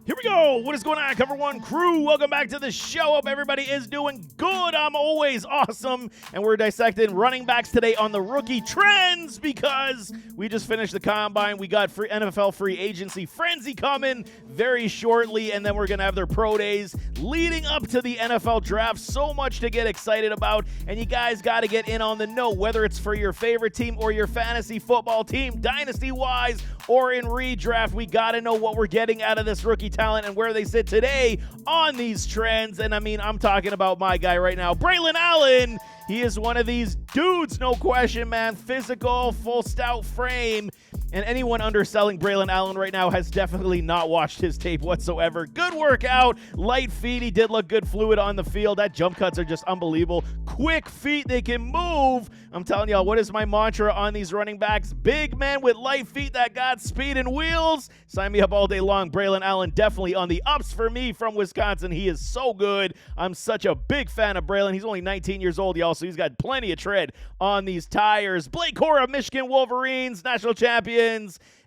Here we go. What is going on, Cover One crew? Welcome back to the show. Hope everybody is doing good. I'm always awesome. And we're dissecting running backs today on the rookie trends because we just finished the combine. We got NFL free agency frenzy coming very shortly, and then we're going to have their pro days leading up to the NFL draft. So much to get excited about, and you guys got to get in on the know, whether it's for your favorite team or your fantasy football team, dynasty-wise or in redraft. We got to know what we're getting out of this rookie talent and where they sit today on these trends. And I mean, I'm talking about my guy right now, Braylon Allen. He is one of these dudes, no question, man. Physical, full stout frame. And anyone underselling Braylon Allen right now has definitely not watched his tape whatsoever. Good workout, light feet. He did look good, fluid on the field. That jump cuts are just unbelievable. Quick feet, they can move. I'm telling y'all, what is my mantra on these running backs? Big men with light feet that got speed and wheels. Sign me up all day long. Braylon Allen definitely on the ups for me from Wisconsin. He is so good. I'm such a big fan of Braylon. He's only 19 years old, y'all, so he's got plenty of tread on these tires. Blake Cora, Michigan Wolverines, national champions.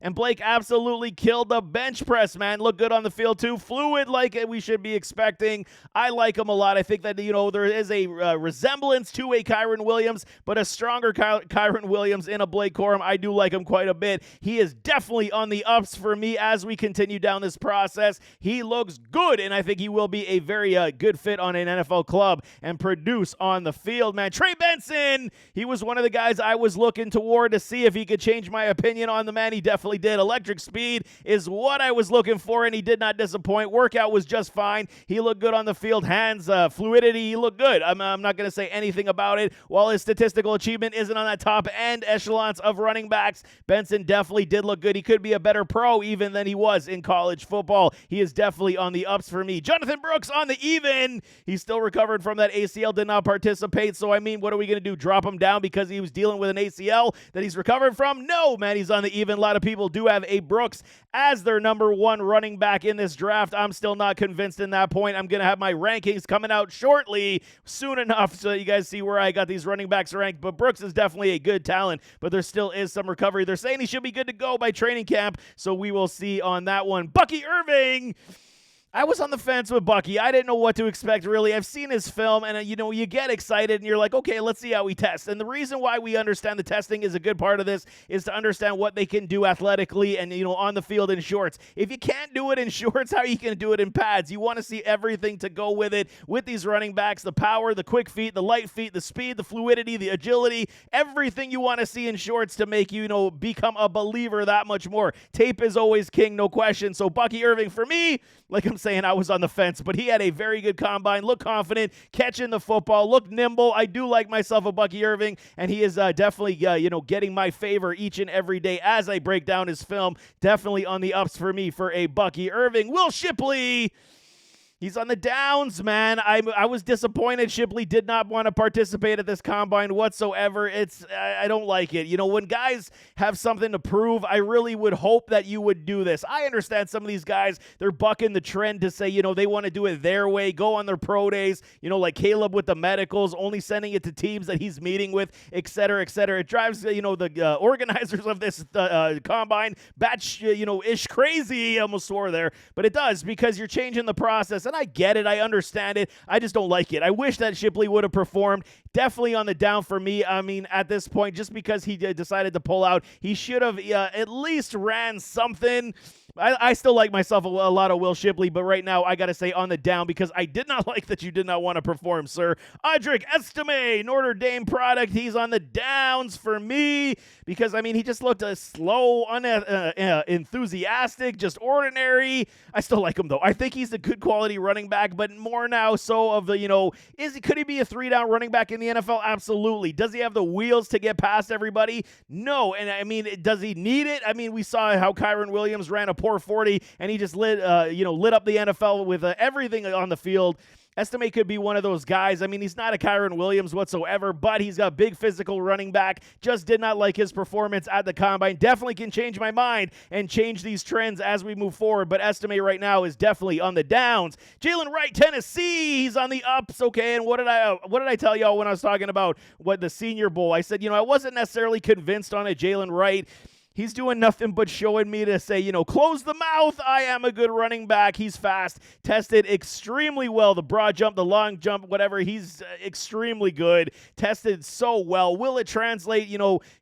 And Blake absolutely killed the bench press, man. Looked good on the field, too. Fluid like we should be expecting. I like him a lot. I think that, there is a resemblance to a Kyron Williams, but a stronger Kyron Williams in a Blake Corum. I do like him quite a bit. He is definitely on the ups for me as we continue down this process. He looks good, and I think he will be a very good fit on an NFL club and produce on the field, man. Trey Benson, he was one of the guys I was looking toward to see if he could change my opinion on the man. He definitely did. Electric speed is what I was looking for, and he did not disappoint. Workout was just fine. He looked good on the field. Hands, fluidity, he looked good. I'm not going to say anything about it. While his statistical achievement isn't on that top end echelons of running backs, Benson definitely did look good. He could be a better pro even than he was in college football. He is definitely on the ups for me. Jonathan Brooks on the even. He's still recovered from that ACL, did not participate. So, I mean, what are we going to do? Drop him down because he was dealing with an ACL that he's recovered from? No, man, he's on the even. A lot of people do have a Brooks as their number one running back in this draft. I'm still not convinced in that point. I'm going to have my rankings coming out shortly, soon enough, so you guys see where I got these running backs ranked. But Brooks is definitely a good talent, but there still is some recovery. They're saying he should be good to go by training camp, so we will see on that one. Bucky Irving. I was on the fence with Bucky. I didn't know what to expect, really. I've seen his film, and, you get excited, and you're like, okay, let's see how he tests. And the reason why we understand the testing is a good part of this is to understand what they can do athletically and, on the field in shorts. If you can't do it in shorts, how are you going to do it in pads? You want to see everything to go with it with these running backs, the power, the quick feet, the light feet, the speed, the fluidity, the agility, everything you want to see in shorts to make you, become a believer that much more. Tape is always king, no question. So Bucky Irving, for me, like I'm saying, I was on the fence, but he had a very good combine, looked confident, catching the football, looked nimble. I do like myself a Bucky Irving, and he is definitely, getting my favor each and every day as I break down his film. Definitely on the ups for me for a Bucky Irving. Will Shipley. He's on the downs, man. I was disappointed Shipley did not want to participate at this combine whatsoever. I don't like it. When guys have something to prove, I really would hope that you would do this. I understand some of these guys, they're bucking the trend to say, they want to do it their way, go on their pro days, like Caleb with the medicals, only sending it to teams that he's meeting with, et cetera, et cetera. It drives, the organizers of this combine batch, ish crazy. I almost swore there, but it does because you're changing the process. And I get it. I understand it. I just don't like it. I wish that Shipley would have performed. Definitely on the down for me. I mean, at this point, just because he decided to pull out, he should have at least ran something. I still like myself a lot of Will Shipley, but right now I got to say on the down because I did not like that you did not want to perform, sir. Audric Estime, Notre Dame product. He's on the downs for me because, he just looked slow, enthusiastic, just ordinary. I still like him, though. I think he's a good quality running back, but more now so of the, could he be a 3-down running back in the NFL? Absolutely. Does he have the wheels to get past everybody? No. And, does he need it? We saw how Kyron Williams ran a poor 40, and he just lit up the NFL with everything on the field. Estime could be one of those guys. He's not a Kyron Williams whatsoever, but he's got big physical running back. Just did not like his performance at the combine. Definitely can change my mind and change these trends as we move forward, but Estime right now is definitely on the downs. Jalen Wright, Tennessee, he's on the ups. Okay, and what did I tell y'all when I was talking about the Senior Bowl? I said, I wasn't necessarily convinced on a Jalen Wright. He's doing nothing but showing me to say, close the mouth. I am a good running back. He's fast, tested extremely well. The broad jump, the long jump, whatever. He's extremely good, tested so well. Will it translate,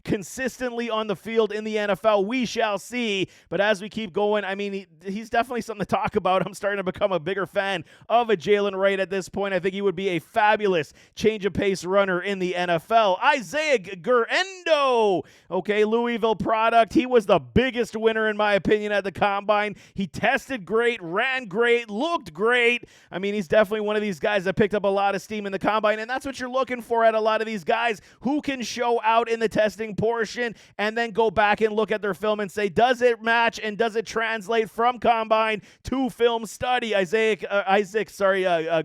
consistently on the field in the NFL? We shall see. But as we keep going, I mean, he's definitely something to talk about. I'm starting to become a bigger fan of a Jalen Wright at this point. I think he would be a fabulous change of pace runner in the NFL. Isaiah Guerendo, okay, Louisville product. He was the biggest winner, in my opinion, at the Combine. He tested great, ran great, looked great. I mean, he's definitely one of these guys that picked up a lot of steam in the Combine, and that's what you're looking for at a lot of these guys who can show out in the testing portion and then go back and look at their film and say, does it match and does it translate from Combine to film study?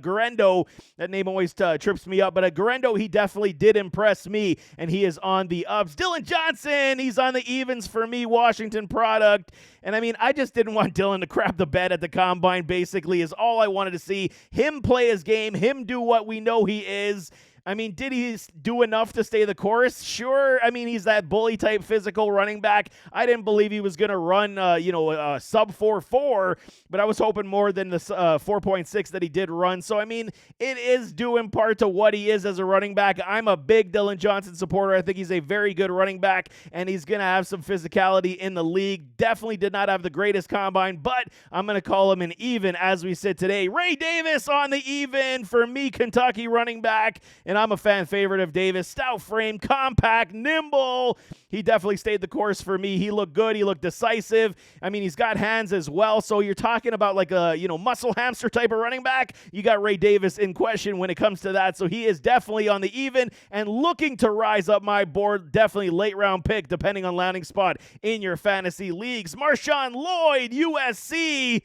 Guerendo, that name always trips me up, but Guerendo, he definitely did impress me, and he is on the ups. Dylan Johnson, he's on the evens for me, Washington product. And I mean, I just didn't want Dylan to crap the bed at the Combine, basically, is all I wanted to see. Him play his game, him do what we know he is. I mean, did he do enough to stay the course? Sure. I mean, he's that bully-type physical running back. I didn't believe he was going to run, sub 4.4, but I was hoping more than the 4.6 that he did run. So, I mean, it is due in part to what he is as a running back. I'm a big Dylan Johnson supporter. I think he's a very good running back, and he's going to have some physicality in the league. Definitely did not have the greatest Combine, but I'm going to call him an even as we sit today. Ray Davis on the even for me, Kentucky running back, and I'm a fan favorite of Davis. Stout frame, compact, nimble. He definitely stayed the course for me. He looked good. He looked decisive. I mean, he's got hands as well. So you're talking about like a, muscle hamster type of running back. You got Ray Davis in question when it comes to that. So he is definitely on the even and looking to rise up my board. Definitely late round pick, depending on landing spot in your fantasy leagues. Marshawn Lloyd, USC.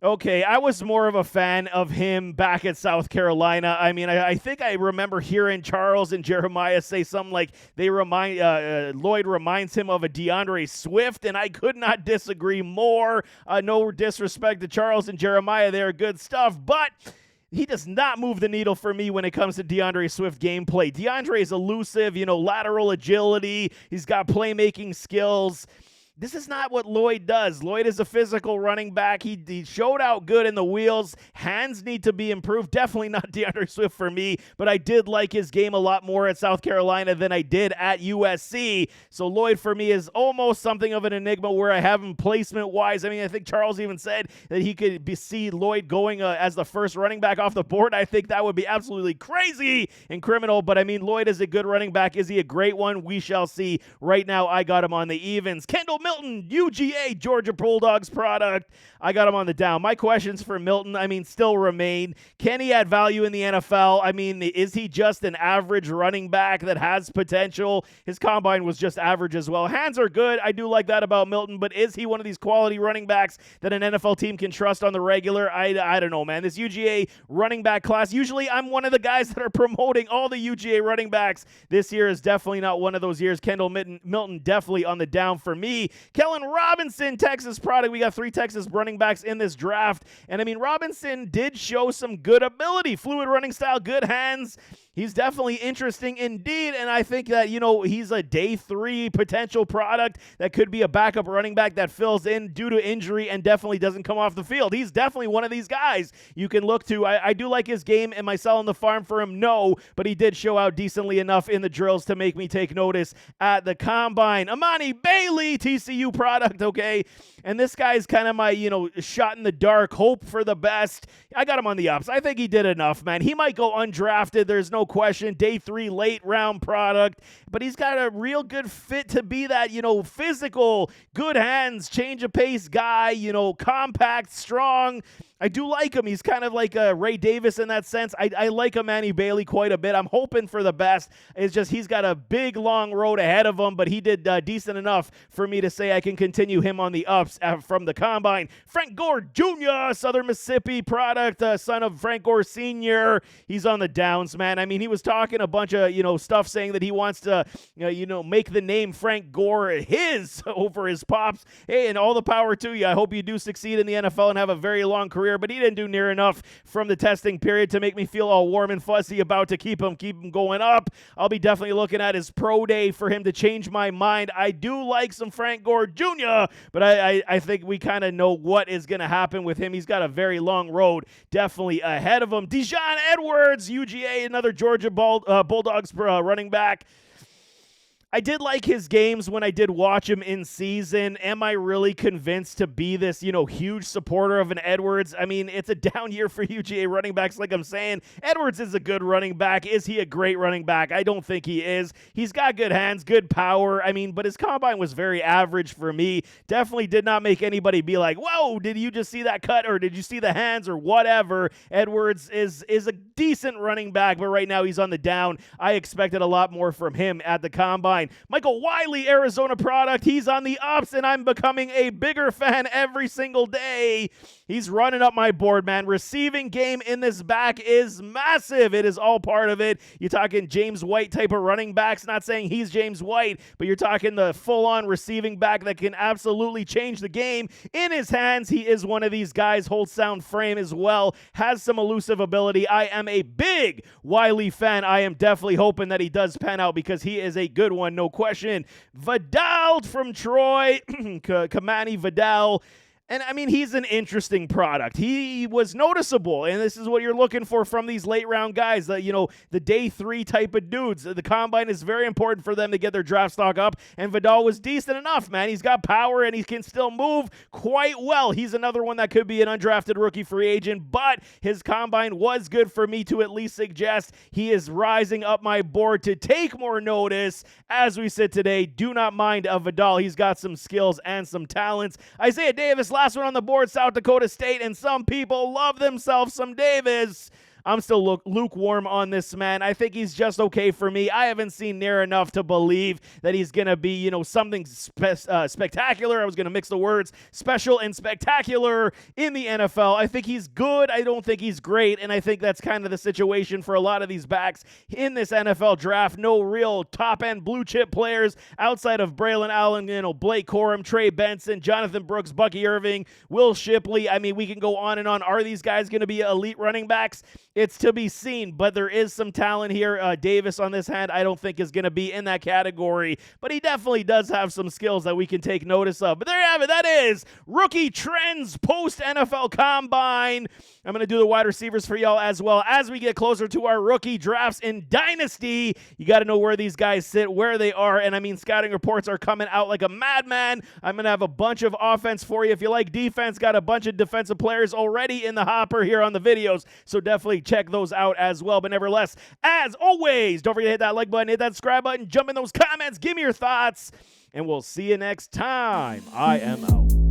Okay, I was more of a fan of him back at South Carolina. I mean, I think I remember hearing Charles and Jeremiah say something like Lloyd reminds him of a DeAndre Swift, and I could not disagree more. No disrespect to Charles and Jeremiah, they're good stuff, but he does not move the needle for me when it comes to DeAndre Swift gameplay. DeAndre is elusive, lateral agility. He's got playmaking skills. This is not what Lloyd does. Lloyd is a physical running back. He showed out good in the wheels. Hands need to be improved. Definitely not DeAndre Swift for me, but I did like his game a lot more at South Carolina than I did at USC. So Lloyd for me is almost something of an enigma where I have him placement-wise. I mean, I think Charles even said that he could see Lloyd going as the first running back off the board. I think that would be absolutely crazy and criminal, but I mean, Lloyd is a good running back. Is he a great one? We shall see. Right now, I got him on the evens. Kendall Milton, UGA, Georgia Bulldogs product. I got him on the down. My questions for Milton, still remain. Can he add value in the NFL? Is he just an average running back that has potential? His combine was just average as well. Hands are good. I do like that about Milton, but is he one of these quality running backs that an NFL team can trust on the regular? I don't know, man. This UGA running back class, usually I'm one of the guys that are promoting all the UGA running backs. This year is definitely not one of those years. Kendall Milton definitely on the down for me. Kellen Robinson, Texas product. We got 3 Texas running backs in this draft. And Robinson did show some good ability. Fluid running style, good hands. He's definitely interesting indeed, and I think that, he's a day 3 potential product that could be a backup running back that fills in due to injury and definitely doesn't come off the field. He's definitely one of these guys you can look to. I do like his game. Am I selling the farm for him? No, but he did show out decently enough in the drills to make me take notice at the Combine. Amani Bailey, TCU product, okay? And this guy's kind of my, shot in the dark, hope for the best. I got him on the ups. I think he did enough, man. He might go undrafted. There's no question. Day 3 late round product, but he's got a real good fit to be that, physical, good hands, change of pace guy, compact, strong. I do like him. He's kind of like Ray Davis in that sense. I like Amani Bailey quite a bit. I'm hoping for the best. It's just he's got a big, long road ahead of him, but he did decent enough for me to say I can continue him on the ups from the Combine. Frank Gore Jr., Southern Mississippi product, son of Frank Gore Sr. He's on the downs, man. He was talking a bunch of, stuff saying that he wants to, make the name Frank Gore his over his pops. Hey, and all the power to you. I hope you do succeed in the NFL and have a very long career. career, but he didn't do near enough from the testing period to make me feel all warm and fuzzy about to keep him going up. I'll be definitely looking at his pro day for him to change my mind. I do like some Frank Gore Jr., but I think we kind of know what is going to happen with him. He's got a very long road definitely ahead of him. Dijon Edwards, UGA, another Georgia Bulldogs running back. I did like his games when I did watch him in season. Am I really convinced to be this, huge supporter of an Edwards? I mean, it's a down year for UGA running backs, like I'm saying. Edwards is a good running back. Is he a great running back? I don't think he is. He's got good hands, good power. I mean, but his combine was very average for me. Definitely did not make anybody be like, whoa, did you just see that cut, or did you see the hands, or whatever. Edwards is a decent running back, but right now he's on the down. I expected a lot more from him at the combine. Michael Wiley, Arizona product. He's on the ups, and I'm becoming a bigger fan every single day. He's running up my board, man. Receiving game in this back is massive. It is all part of it. You're talking James White type of running backs. Not saying he's James White, but you're talking the full-on receiving back that can absolutely change the game. In his hands, he is one of these guys. Holds sound frame as well. Has some elusive ability. I am a big Wiley fan. I am definitely hoping that he does pan out because he is a good one, no question. Vidal from Troy. Kamani Vidal. And, I mean, he's an interesting product. He was noticeable, and this is what you're looking for from these late-round guys, the day 3 type of dudes. The combine is very important for them to get their draft stock up, and Vidal was decent enough, man. He's got power, and he can still move quite well. He's another one that could be an undrafted rookie free agent, but his combine was good for me to at least suggest he is rising up my board to take more notice. As we sit today, do not mind Vidal. He's got some skills and some talents. Isaiah Davis, last one on the board, South Dakota State, and some people love themselves some Davis. I'm still lukewarm on this man. I think he's just okay for me. I haven't seen near enough to believe that he's going to be, something spectacular. I was going to mix the words, special and spectacular in the NFL. I think he's good. I don't think he's great, and I think that's kind of the situation for a lot of these backs in this NFL draft. No real top-end blue-chip players outside of Braylon Allen, Blake Corum, Trey Benson, Jonathan Brooks, Bucky Irving, Will Shipley. I mean, we can go on and on. Are these guys going to be elite running backs? It's to be seen, but there is some talent here. Davis, on this hand, I don't think is going to be in that category, but he definitely does have some skills that we can take notice of. But there you have it. That is Rookie Trends post-NFL Combine. I'm going to do the wide receivers for y'all as well. As we get closer to our rookie drafts in Dynasty, you got to know where these guys sit, where they are, and I mean, scouting reports are coming out like a madman. I'm going to have a bunch of offense for you. If you like defense, got a bunch of defensive players already in the hopper here on the videos, so definitely check those out as well. But nevertheless, as always, don't forget to hit that like button, hit that subscribe button, jump in those comments, give me your thoughts, and we'll see you next time. I am out.